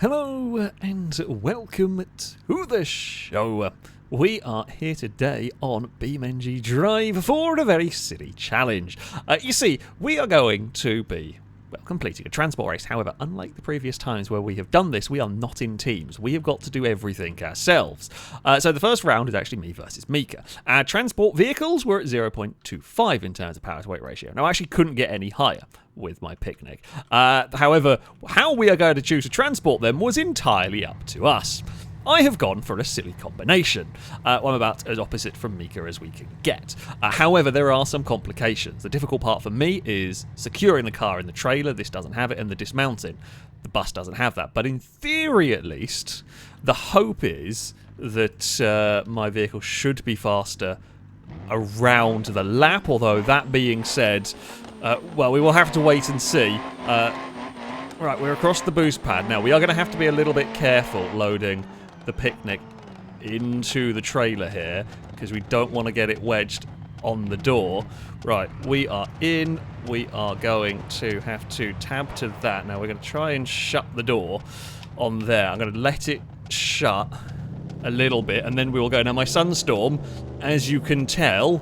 Hello and welcome to the show. We are here today on BeamNG Drive for a very silly challenge. You see, we are going to be completing a transport race. However, unlike the previous times where we have done this, we are not in teams. We have got to do everything ourselves. So the first round is actually me versus Mika. Our transport vehicles were at 0.25 in terms of power to weight ratio. Now, I actually couldn't get any higher with my picnic. However, how we are going to choose to transport them was entirely up to us. I have gone for a silly combination. I'm about as opposite from Mika as we can get. However, there are some complications. The difficult part for me is securing the car in the trailer. This doesn't have it, and the dismounting. The bus doesn't have that. But in theory, at least, the hope is that my vehicle should be faster around the lap. Although, that being said, well, we will have to wait and see. Right, we're across the boost pad. Now, we are going to have to be a little bit careful loading the picnic into the trailer here, because we don't want to get it wedged on the door. Right, we are in. We are going to have to tab to that. Now, we're going to try and shut the door on there. I'm going to let it shut a little bit, and then we will go. Now, my Sunstorm, as you can tell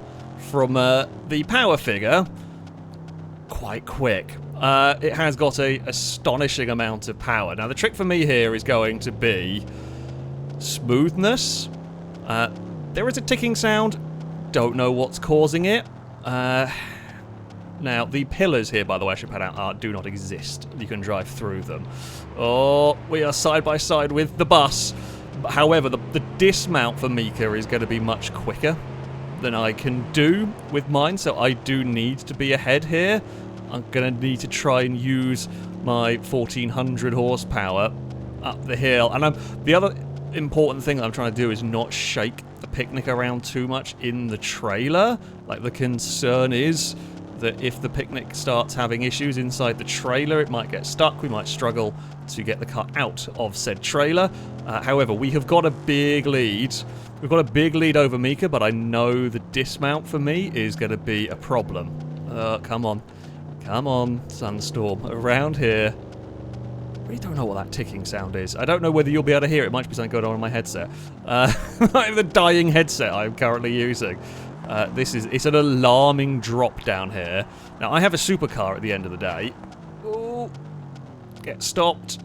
from the power figure, quite quick. It has got an astonishing amount of power. Now, the trick for me here is going to be smoothness. There is a ticking sound. Don't know what's causing it. Now, the pillars here, by the way, I should put out, do not exist. You can drive through them. Oh, we are side by side with the bus. However, the dismount for Mika is going to be much quicker than I can do with mine, so I do need to be ahead here. I'm going to need to try and use my 1400 horsepower up the hill. And the other important thing that I'm trying to do is not shake the picnic around too much in the trailer. Like, the concern is that if the picnic starts having issues inside the trailer, it might get stuck. We might struggle to get the car out of said trailer. However, we have got a big lead. We've got a big lead over Mika, but I know the dismount for me is going to be a problem. Come on. Come on, Sunstorm. Around here. I really don't know what that ticking sound is. I don't know whether you'll be able to hear it. It might be something going on in my headset. The dying headset I'm currently using. It's an alarming drop down here. Now, I have a supercar at the end of the day. Ooh. Get stopped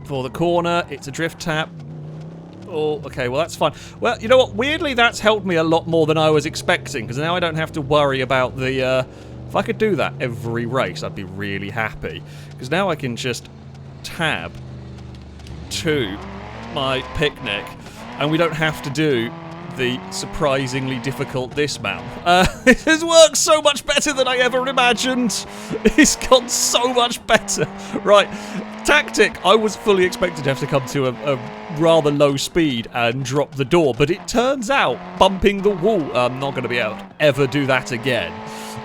for the corner. It's a drift tap. Oh, okay, well, that's fine. Well, you know what? Weirdly, that's helped me a lot more than I was expecting, because now I don't have to worry about the... If I could do that every race, I'd be really happy. Because now I can just tab to my picnic, and we don't have to do the surprisingly difficult dismount. It has worked so much better than I ever imagined. It's gone so much better. Right, tactic. I was fully expected to have to come to a rather low speed and drop the door, but it turns out bumping the wall, I'm not going to be able to ever do that again.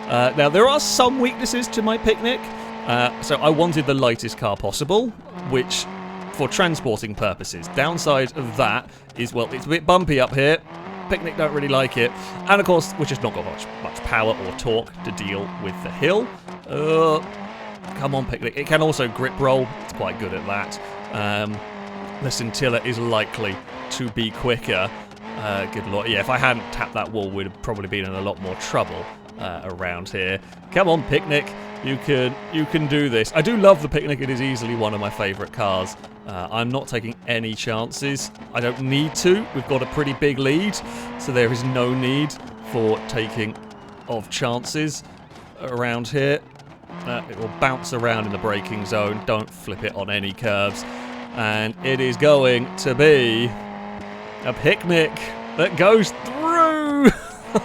Now, there are some weaknesses to my picnic. So I wanted the lightest car possible, which, for transporting purposes, downside of that is, well, it's a bit bumpy up here. Picnic don't really like it. And, of course, we've just not got much power or torque to deal with the hill. Come on, Picnic. It can also grip roll. It's quite good at that. The Scintilla is likely to be quicker. Good lord. Yeah, if I hadn't tapped that wall, we'd have probably been in a lot more trouble around here. Come on, Picnic. You can do this. I do love the Picnic. It is easily one of my favourite cars. I'm not taking any chances. I don't need to. We've got a pretty big lead, so there is no need for taking of chances around here. It will bounce around in the braking zone. Don't flip it on any curves. And it is going to be a Picnic that goes through.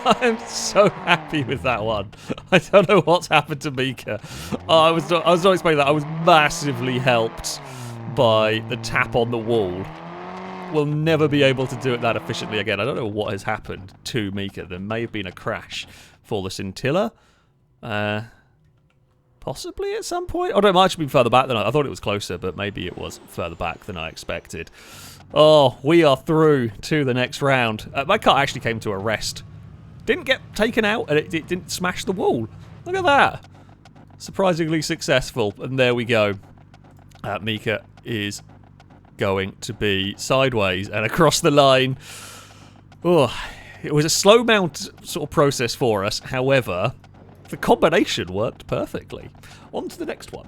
I'm so happy with that one. I don't know what's happened to Mika. I was not expecting that. I was massively helped by the tap on the wall. We'll never be able to do it that efficiently again. I don't know what has happened to Mika. There may have been a crash for the Scintilla. Possibly at some point. Oh, no, it might have been further back than I thought it was closer, but maybe it was further back than I expected. Oh, we are through to the next round. My car actually came to a rest. Didn't get taken out, and it didn't smash the wall. Look at that. Surprisingly successful, and there we go. Mika is going to be sideways and across the line. Oh, it was a slow mount sort of process for us. However, the combination worked perfectly. On to the next one.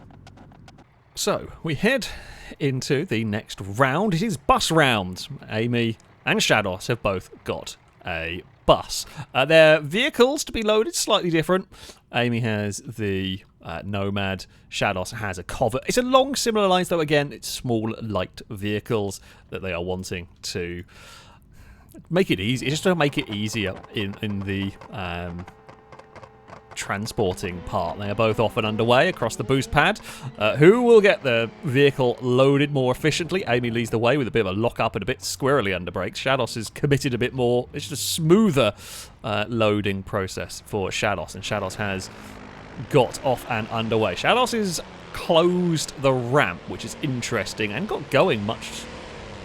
So, we head into the next round. It is bus round. Amy and Shados have both got a bus. Their vehicles to be loaded slightly different. Amy has the Nomad. Shados has a Covet. It's along similar lines, though. Again, it's small, light vehicles that they are wanting to make it easy. Just to make it easier in the transporting part. They are both off and underway across the boost pad. Who will get the vehicle loaded more efficiently? Amy leads the way with a bit of a lock-up and a bit squirrely under brakes. Shados is committed a bit more. It's just a smoother loading process for Shados, and Shados has got off and underway. Shados has closed the ramp, which is interesting, and got going much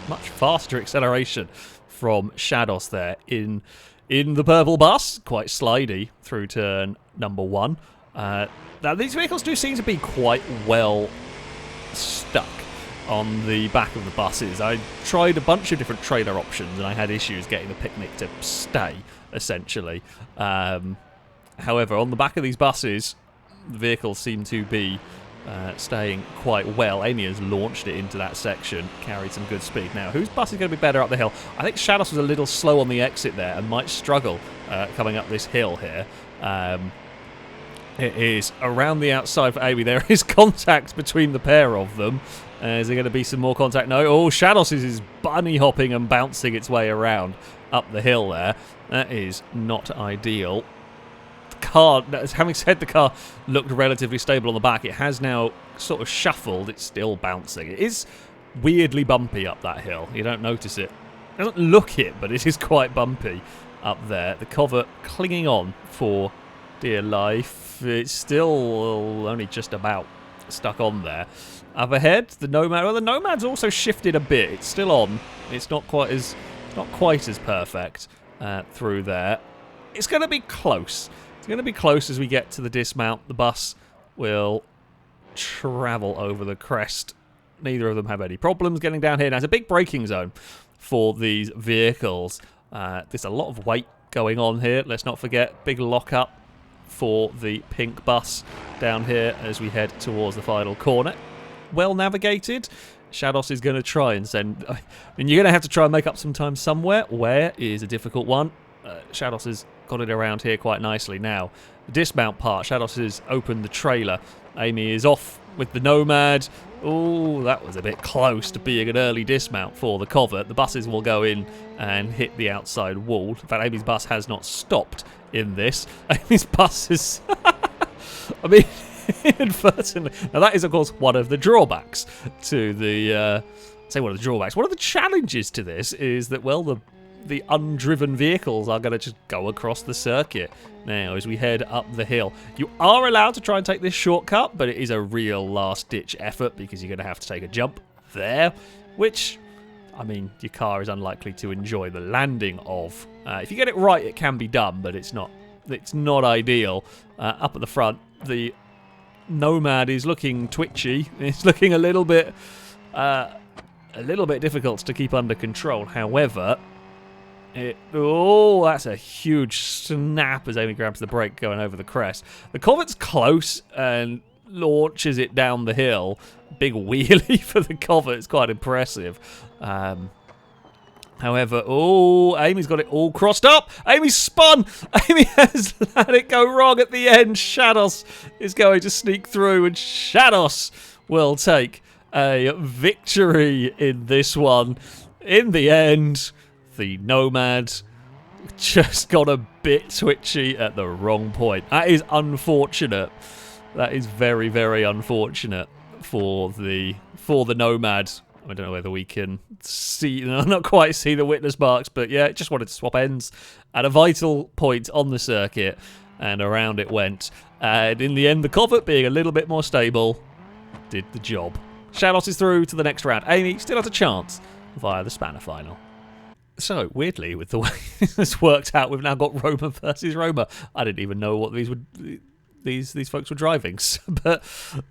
faster acceleration from Shados there in the purple bus. Quite slidey through turn number 1. Now, these vehicles do seem to be quite well stuck on the back of the buses. I tried a bunch of different trailer options, and I had issues getting the picnic to stay, essentially. However, on the back of these buses, the vehicles seem to be staying quite well. Amy has launched it into that section, carried some good speed. Now, whose bus is going to be better up the hill? I think Shados was a little slow on the exit there and might struggle coming up this hill here. It is around the outside for Amy. There is contact between the pair of them. Is there going to be some more contact? No. Oh, Shados is bunny hopping and bouncing its way around up the hill there. That is not ideal. Car, having said the car looked relatively stable on the back, it has now sort of shuffled. It's still bouncing. It is weirdly bumpy up that hill. You don't notice it. It doesn't look it, but it is quite bumpy up there. The Covet clinging on for dear life. It's still only just about stuck on there. Up ahead, the Nomad. Well, the Nomad's also shifted a bit. It's still on. It's not quite as perfect through there. It's going to be close. It's going to be close as we get to the dismount. The bus will travel over the crest. Neither of them have any problems getting down here. Now, it's a big braking zone for these vehicles. There's a lot of weight going on here. Let's not forget, big lock-up for the pink bus down here as we head towards the final corner. Well navigated. Shados is going to try and send... I mean, you're going to have to try and make up some time somewhere. Where is a difficult one. Shados has got it around here quite nicely now. The dismount part, Shados has opened the trailer. Amy is off with the Nomad. Oh, that was a bit close to being an early dismount for the Covet. The buses will go in and hit the outside wall. In fact, Amy's bus has not stopped in this. Amy's bus is... I mean, inadvertently... Now, that is, of course, one of the drawbacks to the... say one of the drawbacks. One of the challenges to this is that, well, the undriven vehicles are going to just go across the circuit now as we head up the hill. You are allowed to try and take this shortcut, but it is a real last-ditch effort because you're going to have to take a jump there, which, I mean, your car is unlikely to enjoy the landing of. If you get it right, it can be done, but it's not ideal. Up at the front, the Nomad is looking twitchy. It's looking a little bit difficult to keep under control. However, that's a huge snap as Amy grabs the brake going over the crest. The Covet's close and launches it down the hill. Big wheelie for the Covet. It's quite impressive. However, Amy's got it all crossed up. Amy's spun. Amy has let it go wrong at the end. Shados is going to sneak through, and Shados will take a victory in this one. In the end, the Nomad just got a bit twitchy at the wrong point. That is unfortunate. That is very, very unfortunate for the Nomad. I don't know whether we can see, not quite see the witness marks, but yeah, it just wanted to swap ends at a vital point on the circuit, and around it went. And in the end, the Covet, being a little bit more stable, did the job. Shados is through to the next round. Amy still has a chance via the Spanner final. So, weirdly, with the way this worked out, we've now got Roma versus Roma. I didn't even know what these folks were driving. But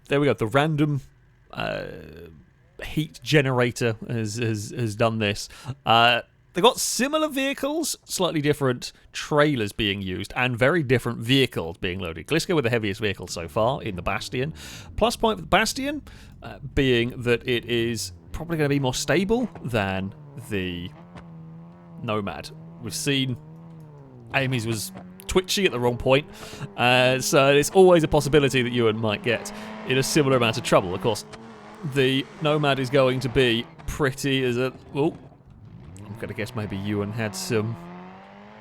there we go. The random heat generator has done this. They've got similar vehicles, slightly different trailers being used, and very different vehicles being loaded. Gliska with the heaviest vehicle so far in the Bastion. Plus point for the Bastion being that it is probably going to be more stable than the Nomad. We've seen Amy's was twitchy at the wrong point, so it's always a possibility that Ewan might get in a similar amount of trouble. Of course, the Nomad is going to be pretty as a... Oh, I'm going to guess maybe Ewan had some...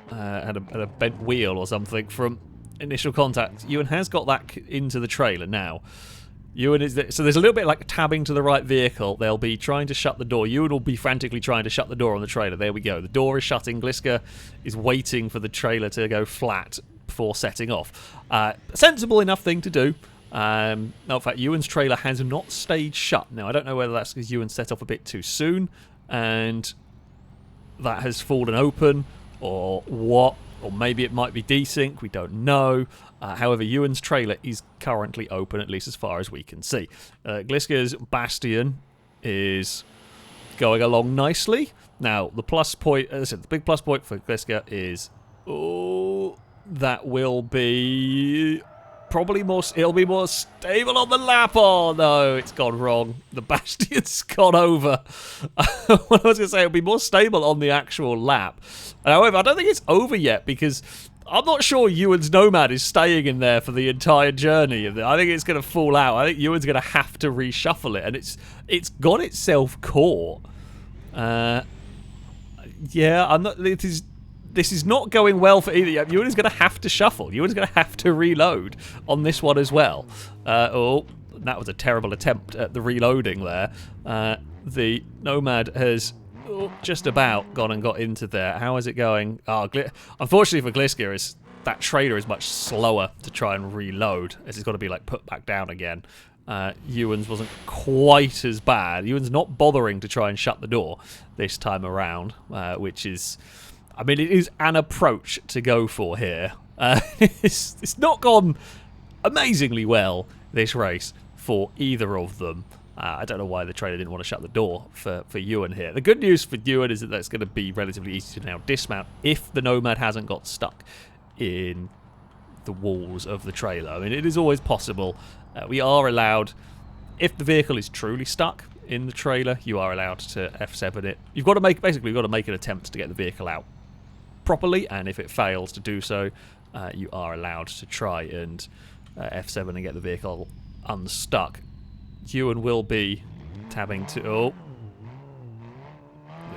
had a bent wheel or something from initial contact. Ewan has got that into the trailer now. Ewan is so there's a little bit like tabbing to the right vehicle. They'll be trying to shut the door. Ewan will be frantically trying to shut the door on the trailer. There we go. The door is shutting. Gliska is waiting for the trailer to go flat before setting off. Sensible enough thing to do. No, in fact, Ewan's trailer has not stayed shut. Now, I don't know whether that's because Ewan set off a bit too soon and that has fallen open or what. Or maybe it might be desync, we don't know. However, Ewan's trailer is currently open, at least as far as we can see. Gliska's Bastion is going along nicely. Now, the plus point, as I said, the big plus point for Gliska is, that will be probably more, it'll be more stable on the lap. Oh no, it's gone wrong. The Bastion's gone over. What I was going to say, it'll be more stable on the actual lap. However, I don't think it's over yet because I'm not sure Ewan's Nomad is staying in there for the entire journey. I think it's going to fall out. I think Ewan's going to have to reshuffle it, and it's got itself caught. Yeah, I'm not. This is not going well for either. Ewan is going to have to shuffle. Ewan's going to have to reload on this one as well. Oh, that was a terrible attempt at the reloading there. The Nomad has just about gone and got into there. How is it going? Oh, unfortunately for Gliska, that trailer is much slower to try and reload, as it's got to be like put back down again. Ewan's wasn't quite as bad. Ewan's not bothering to try and shut the door this time around, which is... I mean, it is an approach to go for here. It's not gone amazingly well, this race, for either of them. I don't know why the trailer didn't want to shut the door for Ewan here. The good news for Ewan is that that's going to be relatively easy to now dismount if the Nomad hasn't got stuck in the walls of the trailer. I mean, it is always possible. We are allowed, if the vehicle is truly stuck in the trailer, you are allowed to F7 it. You've got to make an attempt to get the vehicle out properly, and if it fails to do so, you are allowed to try and F7 and get the vehicle unstuck. Ewan will be tabbing to... Oh,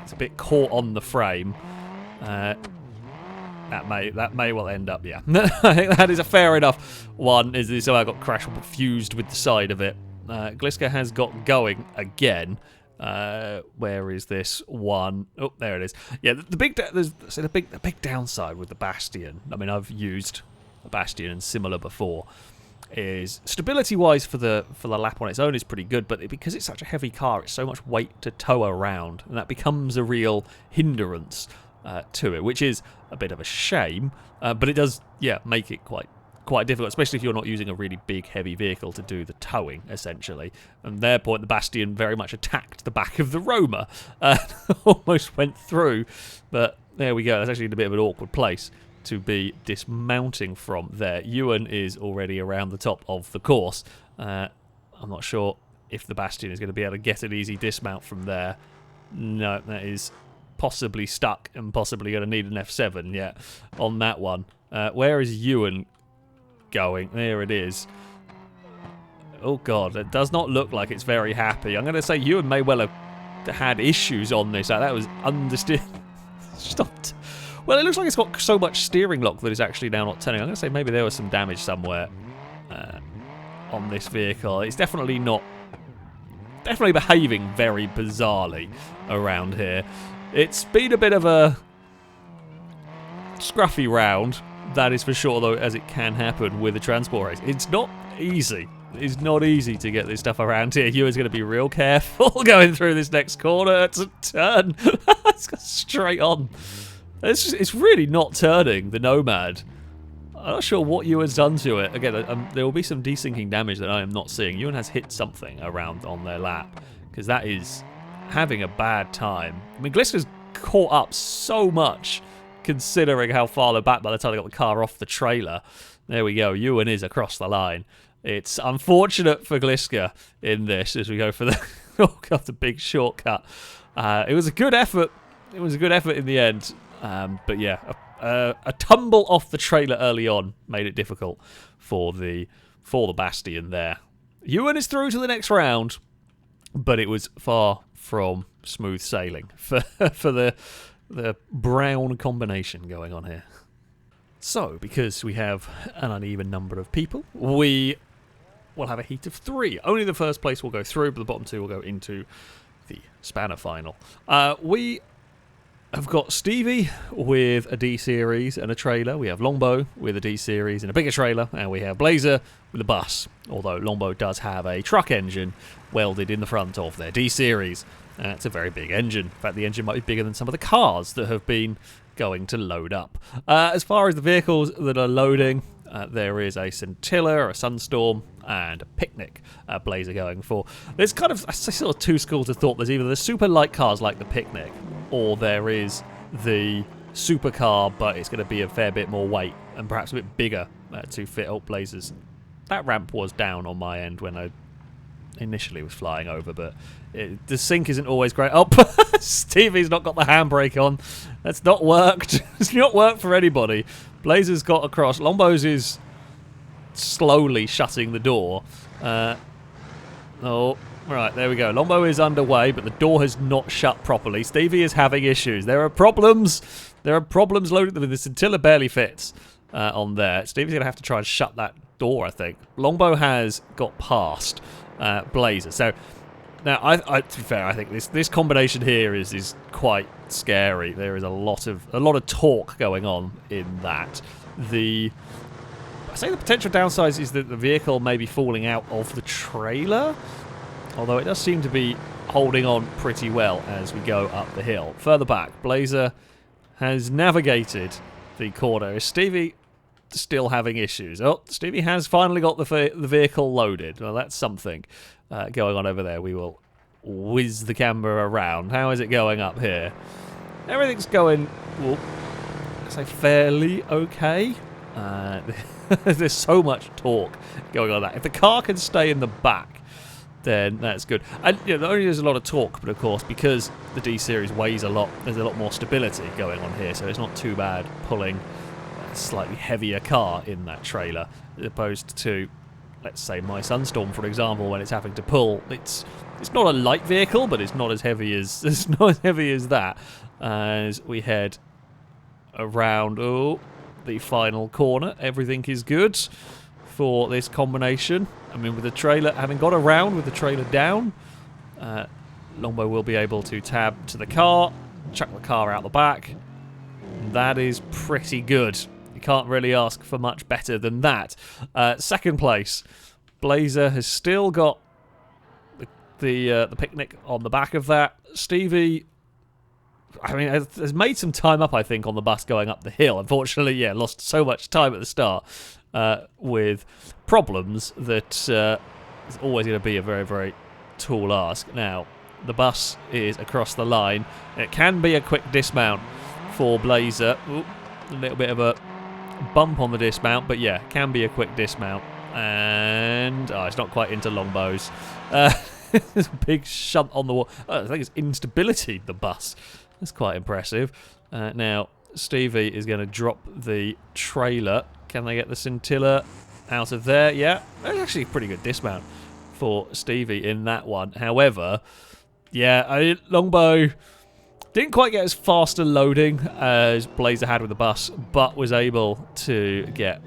it's a bit caught on the frame. That may well end up, yeah. I think that is a fair enough one. So I got crash fused with the side of it. Gliska has got going again. Where is this one? Oh, there it is. Yeah, the big downside with the Bastion. I mean, I've used a Bastion and similar before. Is stability-wise for the lap on its own is pretty good, but because it's such a heavy car, it's so much weight to tow around, and that becomes a real hindrance to it, which is a bit of a shame. But it does, yeah, make it quite difficult, especially if you're not using a really big, heavy vehicle to do the towing, essentially. And their point, the Bastion very much attacked the back of the Roma, almost went through. But there we go. That's actually in a bit of an awkward place to be dismounting from there. Ewan is already around the top of the course. I'm not sure if the Bastion is going to be able to get an easy dismount from there. No, that is possibly stuck and possibly going to need an F7 yet on that one. Where is Ewan going? There it is. Oh god, it does not look like it's very happy. I'm going to say Ewan may well have had issues on this. That was stopped. Well, it looks like it's got so much steering lock that it's actually now not turning. I'm going to say maybe there was some damage somewhere on this vehicle. It's definitely behaving very bizarrely around here. It's been a bit of a scruffy round, that is for sure, though, as it can happen with a transport race. It's not easy. It's not easy to get this stuff around here. Ewan's going to be real careful going through this next corner. It's a turn. It's got straight on. It's really not turning, the Nomad. I'm not sure what Ewan's done to it. Again, there will be some desyncing damage that I am not seeing. Ewan has hit something around on their lap. because that is having a bad time. I mean, Gliska's caught up so much, considering how far they're back by the time they got the car off the trailer. There we go. Ewan is across the line. It's unfortunate for Gliska in this as we go for the the big shortcut. It was a good effort. It was a good effort in the end. But yeah, a tumble off the trailer early on made it difficult for the Bastion there. Ewan is through to the next round, but it was far from smooth sailing for the brown combination going on here. So, because we have an uneven number of people, we will have a heat of 3. Only the first place will go through, but the bottom 2 will go into the Spanner final. We have got Stevie with a D-Series and a trailer. We have Longbow with a D-Series and a bigger trailer. And we have Blazer with a bus, although Longbow does have a truck engine welded in the front of their D-Series. It's a very big engine. In fact, the engine might be bigger than some of the cars that have been going to load up. As far as the vehicles that are loading, there is a Scintilla, a Sunstorm, and a Picnic Blazer going for. There's kind of sort of two schools of thought. There's either the super light cars like the Picnic, or there is the supercar, but it's going to be a fair bit more weight and perhaps a bit bigger to fit up Blazers. That ramp was down on my end when I initially was flying over, but the sync isn't always great. Oh, Stevie's not got the handbrake on. That's not worked. It's not worked for anybody. Blazer's got across. Lombos is slowly shutting the door. Oh, right, there we go. Lombo is underway, but the door has not shut properly. Stevie is having issues. There are problems. There are problems loaded. The scintilla barely fits on there. Stevie's going to have to try and shut that door, I think. Longbow has got past Blazer. So now, to be fair, I think this combination here is quite scary. There is a lot of torque going on in that. I say the potential downside is that the vehicle may be falling out of the trailer, although it does seem to be holding on pretty well as we go up the hill. Further back, Blazer has navigated the corner. Is Stevie still having issues? Oh, Stevie has finally got the vehicle loaded. Well, that's something going on over there. We will whiz the camera around. How is it going up here? Everything's going, well, I'd say fairly okay. There's so much torque going on that. If the car can stay in the back, then that's good. And not only there's a lot of torque, but of course, because the D-Series weighs a lot, there's a lot more stability going on here, so it's not too bad pulling a slightly heavier car in that trailer, as opposed to, let's say, my Sunstorm, for example, when it's having to pull. It's not a light vehicle, but it's not as heavy as that. As we head around the final corner, everything is good for this combination. I mean, with the trailer, having got around with the trailer down, Longbow will be able to tab to the car, chuck the car out the back. That is pretty good. You can't really ask for much better than that. Second place, Blazer has still got the Picnic on the back of that. Stevie, I mean, has made some time up, I think, on the bus going up the hill. Unfortunately, yeah, lost so much time at the start with problems that is always going to be a very, very tall ask. Now, the bus is across the line. It can be a quick dismount for Blazer. Ooh, a little bit of a bump on the dismount, but yeah, can be a quick dismount. And it's not quite into Longbows. There's a big shunt on the wall. I think it's instability, the bus. That's quite impressive. Now, Stevie is going to drop the trailer. Can they get the Scintilla out of there? Yeah, that's actually a pretty good dismount for Stevie in that one. However, yeah, Longbow didn't quite get as fast a loading as Blazer had with the bus, but was able to get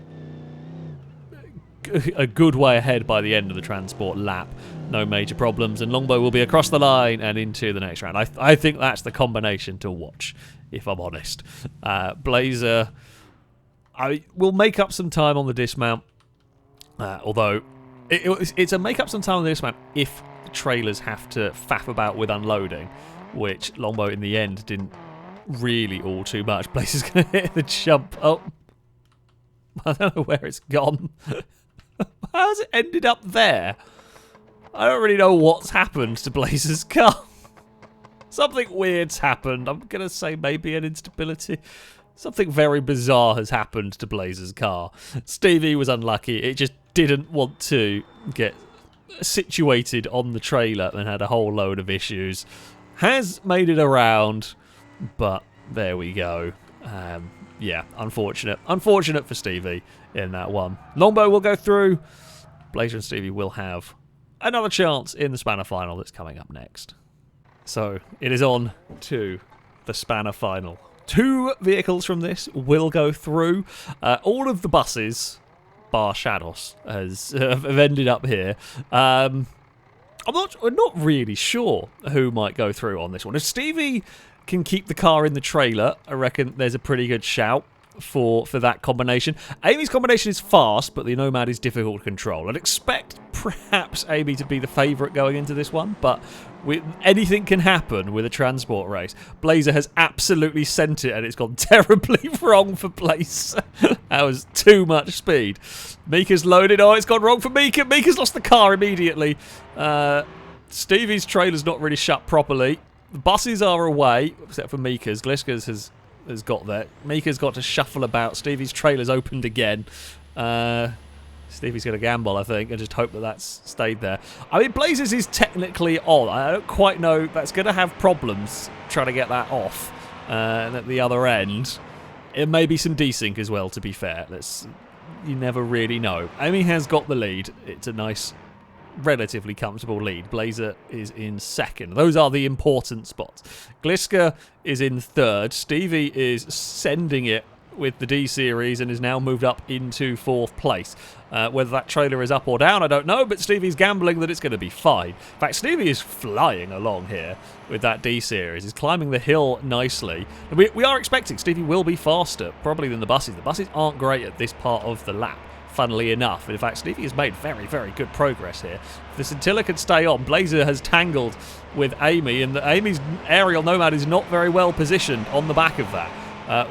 a good way ahead by the end of the transport lap. No major problems, and Longbow will be across the line and into the next round. I think that's the combination to watch, if I'm honest. Blazer will make up some time on the dismount, although it's a make up some time on the dismount if the trailers have to faff about with unloading, which Longbow in the end didn't really all too much. Blazer's going to hit the jump. Oh, I don't know where it's gone. How has it ended up there? I don't really know what's happened to Blazer's car. Something weird's happened. I'm going to say maybe an instability. Something very bizarre has happened to Blazer's car. Stevie was unlucky. It just didn't want to get situated on the trailer and had a whole load of issues. Has made it around, but there we go. Yeah, unfortunate. Unfortunate for Stevie in that one. Longbow will go through. Blazer and Stevie will have another chance in the Spanner final that's coming up next. So, it is on to the Spanner final. 2 vehicles from this will go through. All of the buses, bar Shadows, have ended up here. I'm not really sure who might go through on this one. If Stevie can keep the car in the trailer, I reckon there's a pretty good shout for that combination. Amy's combination is fast, but the Nomad is difficult to control. I'd expect perhaps Amy to be the favourite going into this one, but anything can happen with a transport race. Blazer has absolutely sent it, and it's gone terribly wrong for Blaze. That was too much speed. Mika's loaded. Oh, it's gone wrong for Mika. Mika's lost the car immediately. Stevie's trailer's not really shut properly. The buses are away, except for Mika's. Gliska's has got there. Mika's got to shuffle about. Stevie's trailer's opened again. Stevie's going to gamble, I think, and just hope that that's stayed there. I mean, Blazers is technically on. I don't quite know. That's going to have problems trying to get that off. And at the other end, it may be some desync as well, to be fair. You never really know. Amy has got the lead. It's a nice, relatively comfortable lead. Blazer is in second. Those are the important spots. Gliska is in third. Stevie is sending it with the D series and is now moved up into 4th place. Whether that trailer is up or down, I don't know, but Stevie's gambling that it's going to be fine. In fact, Stevie is flying along here with that D series. He's climbing the hill nicely. We are expecting Stevie will be faster, probably, than the buses. The buses aren't great at this part of the lap, funnily enough. In fact, Stevie has made very, very good progress here. If the Scintilla can stay on, Blazer has tangled with Amy, and Amy's aerial Nomad is not very well positioned on the back of that.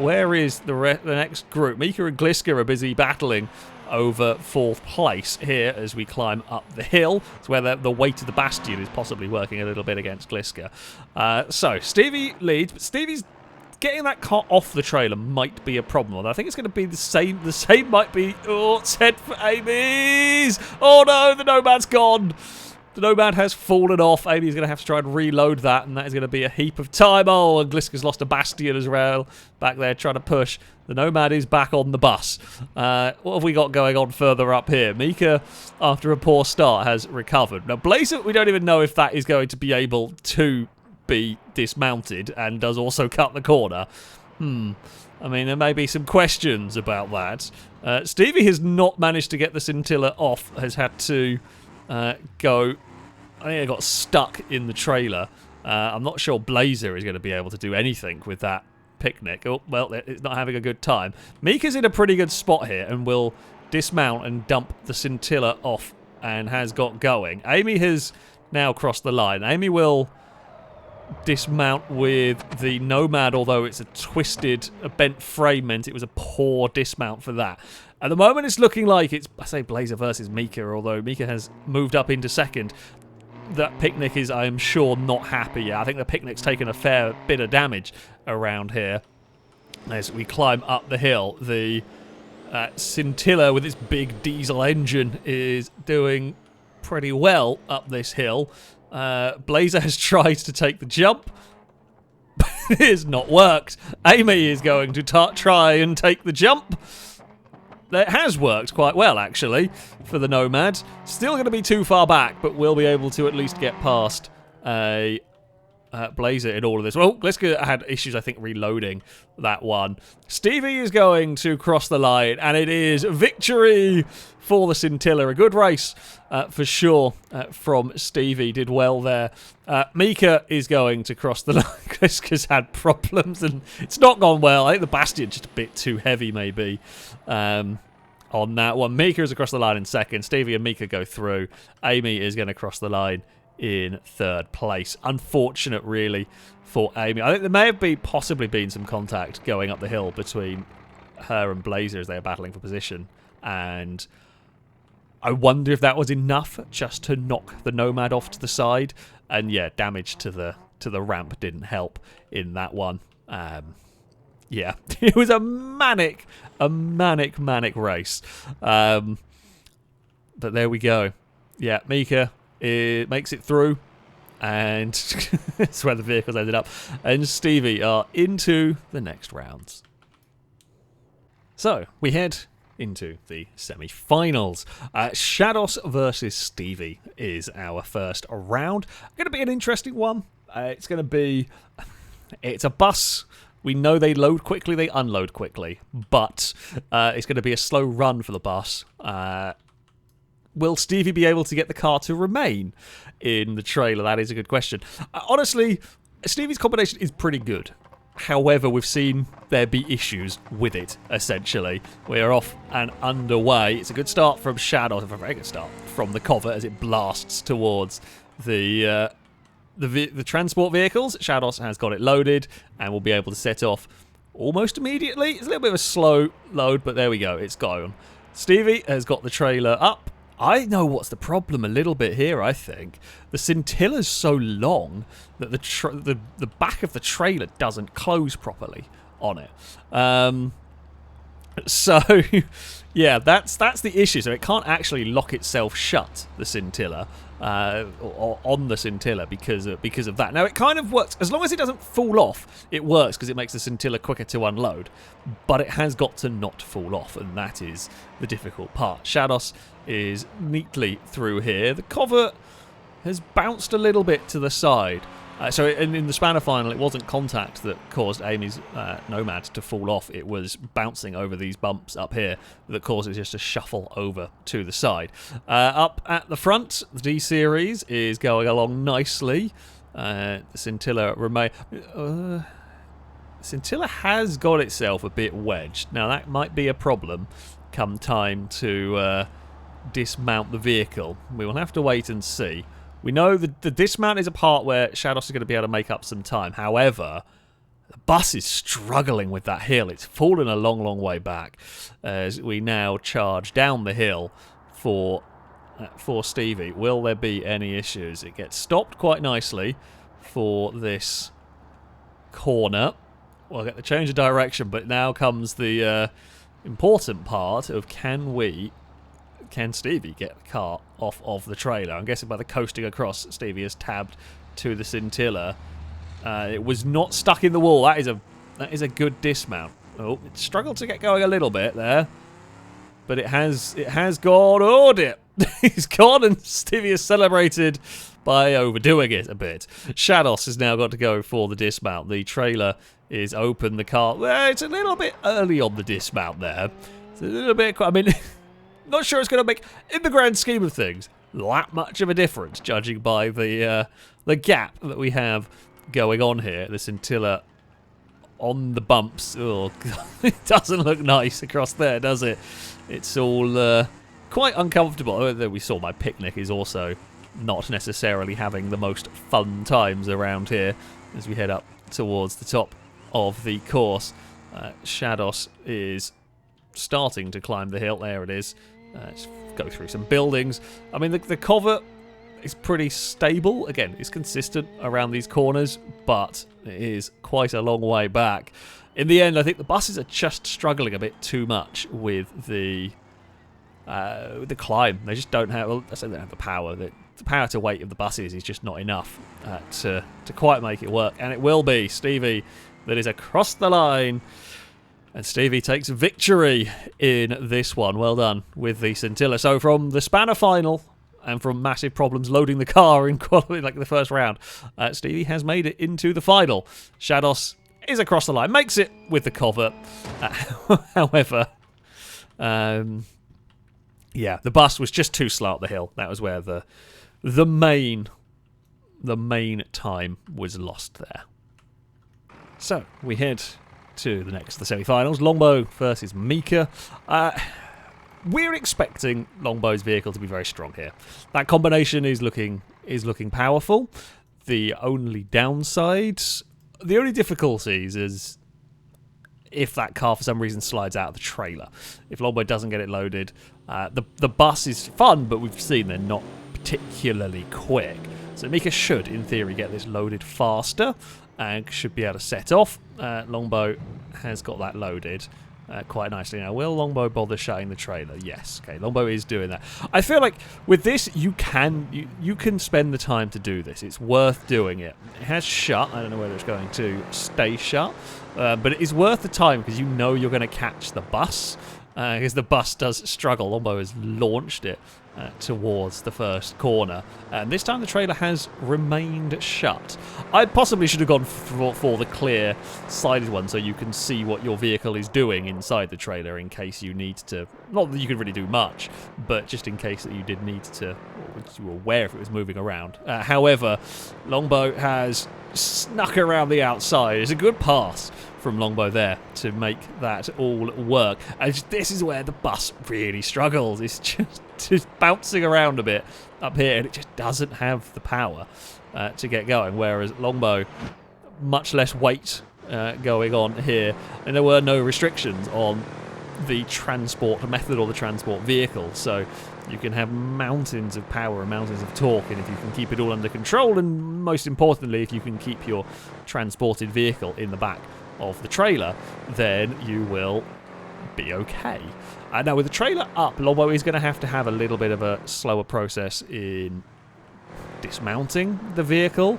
Where is the next group? Mika and Gliska are busy battling over 4th place here as we climb up the hill. It's where the weight of the Bastion is possibly working a little bit against Gliska. So, Stevie leads, but Stevie's getting that car off the trailer might be a problem. Although I think it's going to be the same. The same might be... Oh, it's head for Amy's! Oh no, the Nomad's gone! The Nomad has fallen off. Amy's going to have to try and reload that, and that is going to be a heap of time. Oh, and Gliska's lost a Bastion as well. Back there trying to push. The Nomad is back on the bus. What have we got going on further up here? Mika, after a poor start, has recovered. Now, Blazer, we don't even know if that is going to be able to be dismounted and does also cut the corner. I mean, there may be some questions about that. Stevie has not managed to get the Scintilla off, has had to... go. I think I got stuck in the trailer. I'm not sure Blazer is going to be able to do anything with that picnic. Oh, well, it's not having a good time. Mika's in a pretty good spot here and will dismount and dump the Scintilla off and has got going. Amy has now crossed the line. Amy will dismount with the Nomad, although it's a bent frame meant it was a poor dismount for that. At the moment, it's looking like it's, I say, Blazer versus Mika, although Mika has moved up into second. That picnic is, I'm sure, not happy. I think the picnic's taken a fair bit of damage around here. As we climb up the hill, the Scintilla with its big diesel engine is doing pretty well up this hill. Blazer has tried to take the jump. It has not worked. Amy is going to try and take the jump. It has worked quite well, actually, for the Nomad. Still going to be too far back, but we'll be able to at least get past a Blazer in all of this. Well, Gliska had issues, I think, reloading that one. Stevie is going to cross the line, and it is victory for the Scintilla. A good race, for sure, from Stevie. Did well there. Mika is going to cross the line. Gliska's had problems, and it's not gone well. I think the Bastion's just a bit too heavy, maybe, on that one. Mika is across the line in second. Stevie and Mika go through. Amy is going to cross the line in 3rd place. Unfortunate, really, for Amy. I think there may have possibly been some contact going up the hill between her and Blazer as they are battling for position, and I wonder if that was enough just to knock the Nomad off to the side. And yeah, damage to the ramp didn't help in that one. Yeah, it was a manic race. But there we go. Yeah, Mika makes it through. And that's where the vehicles ended up. And Stevie are into the next rounds. So, we head into the semi-finals. Shadows versus Stevie is our first round. Going to be an interesting one. It's going to be... It's a bus. We know they load quickly, they unload quickly. But it's going to be a slow run for the bus. Will Stevie be able to get the car to remain in the trailer? That is a good question. Honestly, Stevie's combination is pretty good. However, we've seen there be issues with it, essentially. We are off and underway. It's a good start from Shadow, a very good start from the cover as it blasts towards the transport vehicles. Shadows has got it loaded and will be able to set off almost immediately. It's a little bit of a slow load, but there we go. It's going. Stevie has got the trailer up. I know what's the problem a little bit here, I think. The scintilla's so long that the back of the trailer doesn't close properly on it. So, yeah, that's the issue. So it can't actually lock itself shut, the scintilla, or on the scintilla because of that. Now, it kind of works. As long as it doesn't fall off, it works because it makes the scintilla quicker to unload. But it has got to not fall off, and that is the difficult part. Shadows is neatly through here. The cover has bounced a little bit to the side. So in the Spanner final, it wasn't contact that caused Amy's Nomad to fall off. It was bouncing over these bumps up here that caused it just to shuffle over to the side. Up at the front, the D-Series is going along nicely. Scintilla Scintilla has got itself a bit wedged. Now, that might be a problem come time to dismount the vehicle. We will have to wait and see. We know the dismount is a part where Shadows is going to be able to make up some time. However, the bus is struggling with that hill. It's fallen a long, long way back as we now charge down the hill for Stevie. Will there be any issues? It gets stopped quite nicely for this corner. We'll get the change of direction, but now comes the important part of can Stevie get the car off of the trailer? I'm guessing by the coasting across, Stevie has tabbed to the scintilla. It was not stuck in the wall. That is a good dismount. Oh, it struggled to get going a little bit there, but it has gone. Oh dear, he's gone, and Stevie is celebrated by overdoing it a bit. Shadows has now got to go for the dismount. The trailer is open. The car. Well, it's a little bit early on the dismount there. It's a little bit. I mean. Not sure it's going to make, in the grand scheme of things, that much of a difference, judging by the gap that we have going on here. The scintilla on the bumps. Oh, God, it doesn't look nice across there, does it? It's all quite uncomfortable. We saw my picnic is also not necessarily having the most fun times around here as we head up towards the top of the course. Shadows is starting to climb the hill. There it is. Let's go through some buildings. I mean, the cover is pretty stable. Again, it's consistent around these corners, but it is quite a long way back. In the end, I think the buses are just struggling a bit too much with the climb. They just don't have. Well, I say they don't have the power. The power to weight of the buses is just not enough to quite make it work. And it will be Stevie that is across the line. And Stevie takes victory in this one. Well done with the scintilla. So from the Spanner final and from massive problems loading the car in quality like the first round, Stevie has made it into the final. Shadows is across the line, makes it with the cover. However, yeah, the bus was just too slow up the hill. That was where the main time was lost there. So we head to the semi-finals. Longbow versus Mika. We're expecting Longbow's vehicle to be very strong here. That combination is looking powerful. The only downsides, the only difficulties is if that car for some reason slides out of the trailer. If Longbow doesn't get it loaded, the bus is fun, but we've seen they're not particularly quick. So Mika should, in theory, get this loaded faster and should be able to set off. Longbow has got that loaded quite nicely. Now, will Longbow bother shutting the trailer? Yes. Okay, Longbow is doing that. I feel like with this, you can spend the time to do this. It's worth doing it. It has shut. I don't know whether it's going to stay shut, but it is worth the time because you know you're going to catch the bus. Because the bus does struggle. Longbow has launched it towards the first corner. And this time the trailer has remained shut. I possibly should have gone for the clear sided one so you can see what your vehicle is doing inside the trailer in case you need to... Not that you could really do much, but just in case that you did need to... Or you were aware if it was moving around. However, Longbow has snuck around the outside. It's a good pass from Longbow there to make that all work. And this is where the bus really struggles. It's just bouncing around a bit up here, and it just doesn't have the power to get going. Whereas Longbow, much less weight going on here, and there were no restrictions on the transport method or the transport vehicle. So you can have mountains of power and mountains of torque, and if you can keep it all under control, and most importantly, if you can keep your transported vehicle in the back of the trailer, then you will be okay. Now with the trailer up, Longbow is going to have a little bit of a slower process in dismounting the vehicle.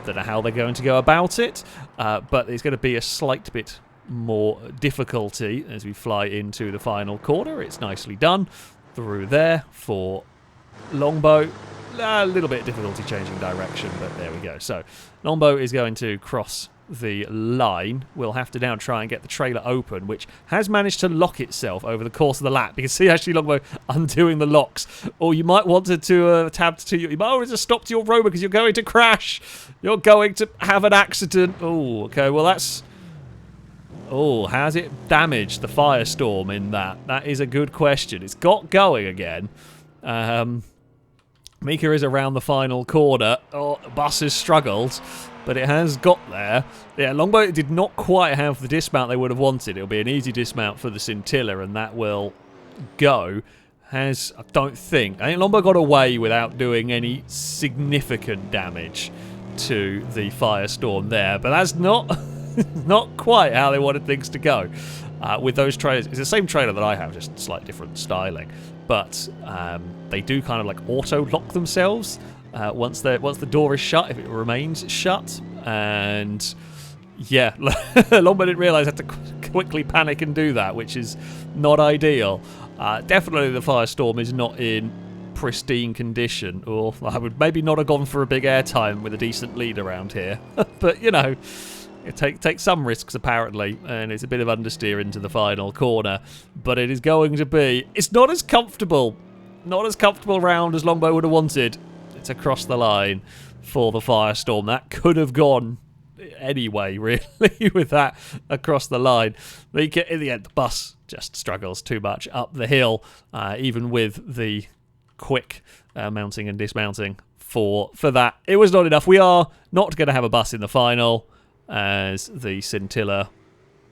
Don't know how they're going to go about it, but there's going to be a slight bit more difficulty as we fly into the final corner. It's nicely done through there for Longbow. A little bit of difficulty changing direction, but there we go. So Longbow is going to cross the line. We'll have to now try and get the trailer open, which has managed to lock itself over the course of the lap. You can see actually Longbow undoing the locks. Or you might want to tab to you might want to stop to your rover because you're going to crash. You're going to have an accident. Oh, okay. Well, that's... Oh, has it damaged the Firestorm in that? That is a good question. It's got going again. Mika is around the final corner. Oh, the bus has struggled, but it has got there. Yeah, Longbow did not quite have the dismount they would have wanted. It'll be an easy dismount for the Scintilla, and that will go. I think Longbow got away without doing any significant damage to the Firestorm there, but that's not quite how they wanted things to go. With those trailers, it's the same trailer that I have, just slightly different styling. But they do kind of like auto-lock themselves once the door is shut, if it remains shut. And yeah, Longbow didn't realise I had to quickly panic and do that, which is not ideal. Definitely the Firestorm is not in pristine condition, or I would maybe not have gone for a big airtime with a decent lead around here. But, you know... Take some risks, apparently, and it's a bit of understeer into the final corner, but it is going to be... It's not as comfortable round as Longbow would have wanted. It's across the line for the Firestorm. That could have gone anyway, really, with that across the line. In the end, the bus just struggles too much up the hill, even with the quick mounting and dismounting for that. It was not enough. We are not going to have a bus in the final, as the Scintilla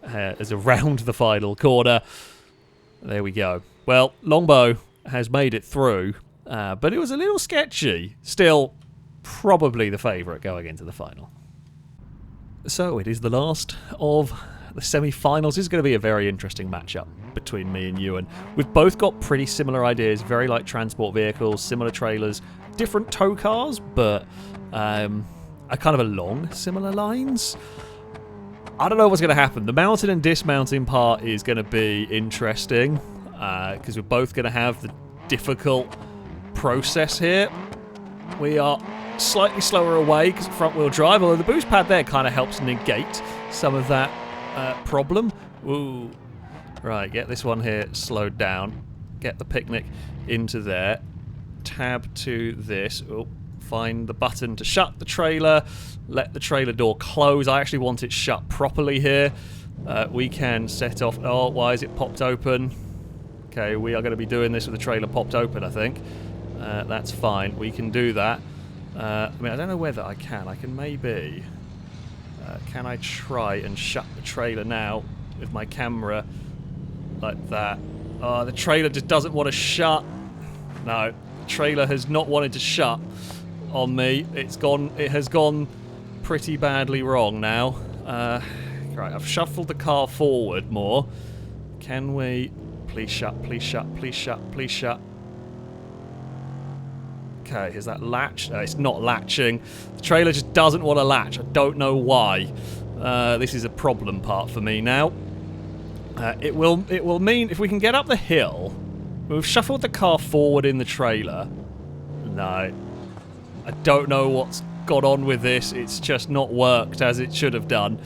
is around the final corner. There we go. Well, Longbow has made it through, but it was a little sketchy. Still, probably the favourite going into the final. So, it is the last of the semi-finals. This is going to be a very interesting matchup between me and Ewan. We've both got pretty similar ideas, very like transport vehicles, similar trailers, different tow cars, but... are kind of along similar lines. I don't know what's going to happen. The mounting and dismounting part is going to be interesting because we're both going to have the difficult process here. We are slightly slower away because front wheel drive, although the boost pad there kind of helps negate some of that problem. Ooh. Right, get this one here slowed down. Get the picnic into there. Tab to this. Oh. Find the button to shut the trailer, let the trailer door close. I actually want it shut properly here. We can set off... Oh, why is it popped open? Okay, we are going to be doing this with the trailer popped open, I think. That's fine. We can do that. I mean, I don't know whether I can. I can maybe... can I try and shut the trailer now with my camera like that. The trailer just doesn't want to shut. No, the trailer has not wanted to shut on me. It has gone pretty badly wrong now. Right, I've shuffled the car forward more. Can we... Please shut, please shut, please shut, please shut. Okay, is that latched? No, it's not latching. The trailer just doesn't want to latch. I don't know why. This is a problem part for me now. It will mean if we can get up the hill... We've shuffled the car forward in the trailer. No. I don't know what's gone on with this. It's just not worked as it should have done.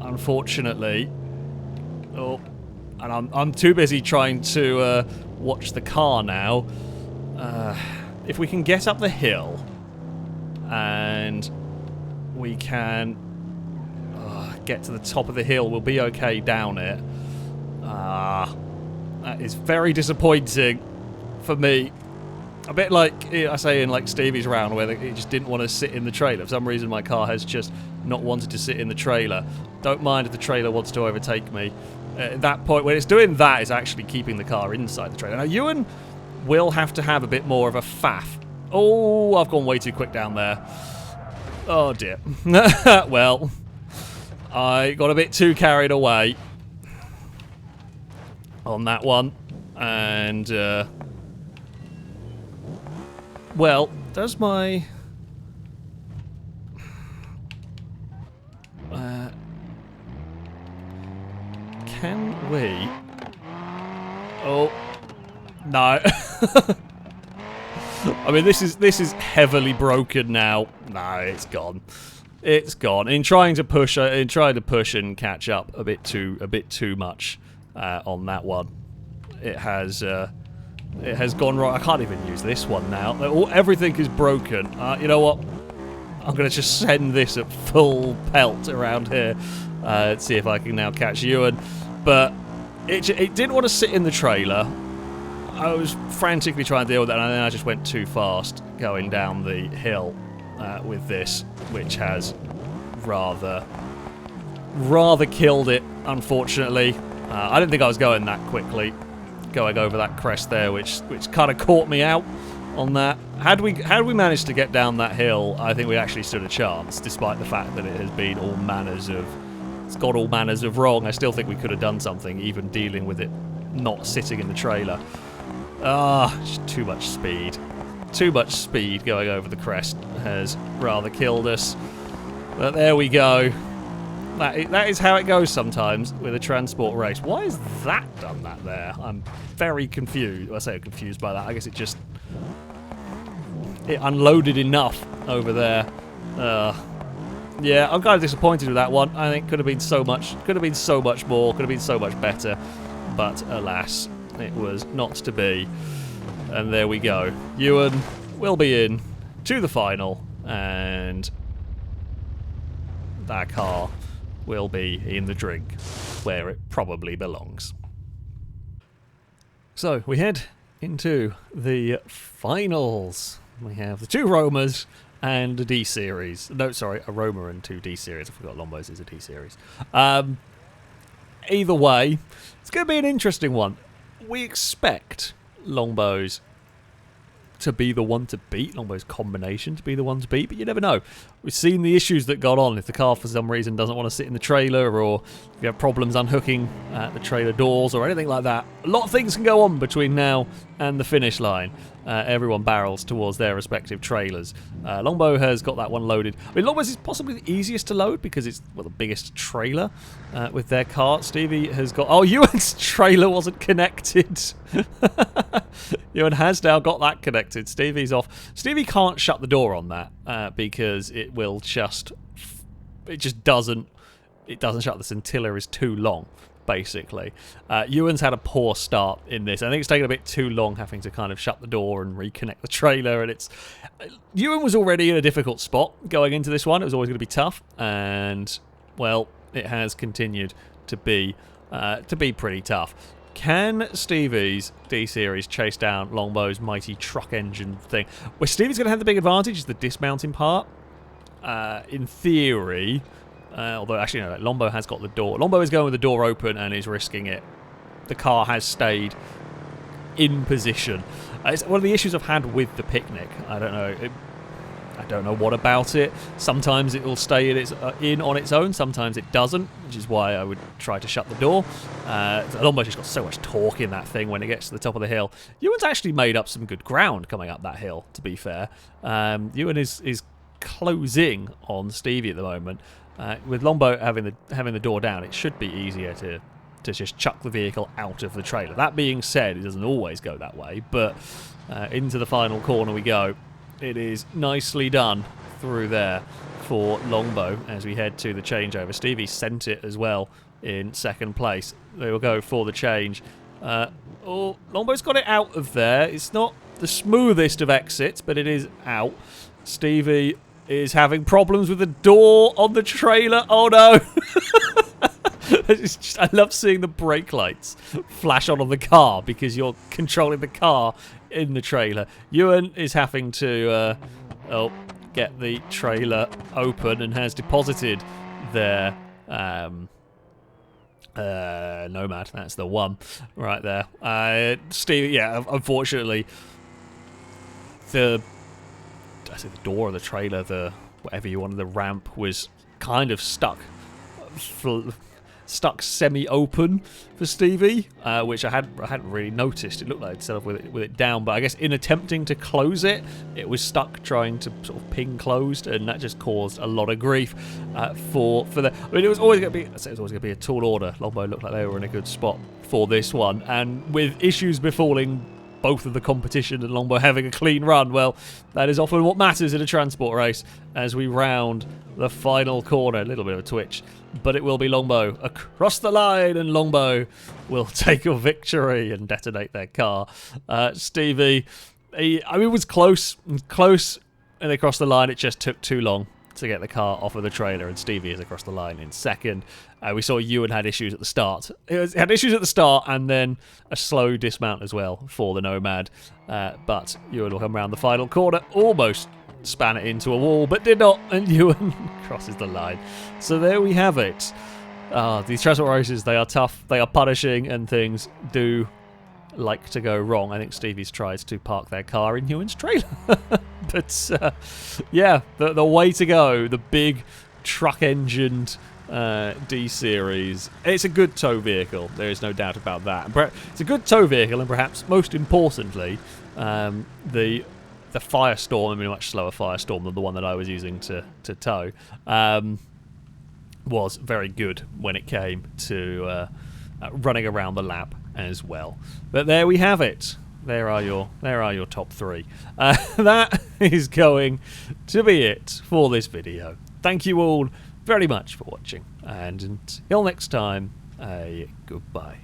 Unfortunately. Oh, and I'm too busy trying to watch the car now. If we can get up the hill and we can get to the top of the hill, we'll be okay down it. That is very disappointing for me. A bit like I say in like Stevie's round where it just didn't want to sit in the trailer. For some reason my car has just not wanted to sit in the trailer. Don't mind if the trailer wants to overtake me. At that point, when it's doing that, it's actually keeping the car inside the trailer. Now Ewan will have to have a bit more of a faff. Oh, I've gone way too quick down there. Oh dear. Well, I got a bit too carried away on that one. And, well, does my... can we... Oh, no. I mean, this is heavily broken now. No, it's gone. It's gone. In trying to push and catch up a bit too much on that one. It has gone wrong. I can't even use this one now. Everything is broken. You know what? I'm going to just send this at full pelt around here. Let's see if I can now catch Ewan. But it didn't want to sit in the trailer. I was frantically trying to deal with that, and then I just went too fast going down the hill with this, which has rather killed it, unfortunately. I didn't think I was going that quickly, going over that crest there, which kind of caught me out on that. Had we managed to get down that hill, I think we actually stood a chance, despite the fact that it has been all manners of... It's got all manners of wrong. I still think we could have done something, even dealing with it not sitting in the trailer. Too much speed. Too much speed going over the crest has rather killed us. But there we go. That is how it goes sometimes with a transport race. Why has that done that there? I'm very confused. I say I'm confused by that. I guess it unloaded enough over there. Yeah, I'm kind of disappointed with that one. I think could have been so much more, could have been so much better. But alas, it was not to be. And there we go. Ewan will be in to the final, and that car will be in the drink where it probably belongs. So we head into the finals. We have the two Romas and a D series. No, sorry, a Roma and two D series. I forgot Lombos is a D series. Either way, it's going to be an interesting one. We expect Longbows to be the one to beat, Longbows combination to be the one to beat, but you never know. We've seen the issues that got on if the car for some reason doesn't want to sit in the trailer, or if you have problems unhooking the trailer doors or anything like that. A lot of things can go on between now and the finish line. Everyone barrels towards their respective trailers. Longbow has got that one loaded. I mean, Longbows is possibly the easiest to load because it's the biggest trailer with their car. Stevie has got... Oh, Ewan's trailer wasn't connected. Ewan has now got that connected. Stevie's off. Stevie can't shut the door on that because it will just... It just doesn't... It doesn't shut. The scintilla is too long, basically. Ewan's had a poor start in this. I think it's taken a bit too long having to kind of shut the door and reconnect the trailer, and it's... Ewan was already in a difficult spot going into this one. It was always going to be tough, and, well, it has continued to be pretty tough. Can Stevie's D-Series chase down Longbow's mighty truck engine thing? Where Stevie's going to have the big advantage is the dismounting part. In theory... Although, actually, no, Lombo has got the door. Lombo is going with the door open and is risking it. The car has stayed in position. It's one of the issues I've had with the Picnic. I don't know. I don't know what about it. Sometimes it will stay in on its own. Sometimes it doesn't, which is why I would try to shut the door. Lombo's just got so much torque in that thing when it gets to the top of the hill. Ewan's actually made up some good ground coming up that hill, to be fair. Ewan is closing on Stevie at the moment. With Lombo having the door down, it should be easier to just chuck the vehicle out of the trailer. That being said, it doesn't always go that way, but into the final corner we go. It is nicely done through there for Lombo as we head to the changeover. Stevie sent it as well in second place. They will go for the change. Lombo's got it out of there. It's not the smoothest of exits, but it is out. Stevie is having problems with the door on the trailer. Oh no! I love seeing the brake lights flash on the car because you're controlling the car in the trailer. Ewan is having to get the trailer open and has deposited their Nomad. That's the one right there. Steve, yeah, unfortunately, the door of the trailer, the whatever you wanted, the ramp was kind of stuck semi-open for Stevie, which I hadn't really noticed. It looked like itself with it down, but I guess in attempting to close it, it was stuck trying to sort of ping closed, and that just caused a lot of grief for the. I mean, it was always going to be a tall order. Lombo looked like they were in a good spot for this one, and with issues befalling both of the competition and Lombo having a clean run, well, that is often what matters in a transport race as we round the final corner. A little bit of a twitch, but it will be Lombo across the line, and Lombo will take a victory and detonate their car. Stevie, it was close, and across the line. It just took too long to get the car off of the trailer, and Stevie is across the line in second. We saw Ewan had issues at the start. It had issues at the start, and then a slow dismount as well for the Nomad. But Ewan will come around the final corner, almost span it into a wall, but did not, and Ewan crosses the line. So there we have it. These transport races, they are tough, they are punishing, and things do like to go wrong. I think Stevie's tried to park their car in Ewan's trailer. But yeah, the way to go, the big truck-engined D-Series. It's a good tow vehicle, there is no doubt about that. It's a good tow vehicle, and perhaps most importantly, the Firestorm, I mean a much slower Firestorm than the one that I was using to tow, was very good when it came to running around the lap as well. But there we have it. There are your top three. That is going to be it for this video. Thank you all very much for watching, and until next time, goodbye.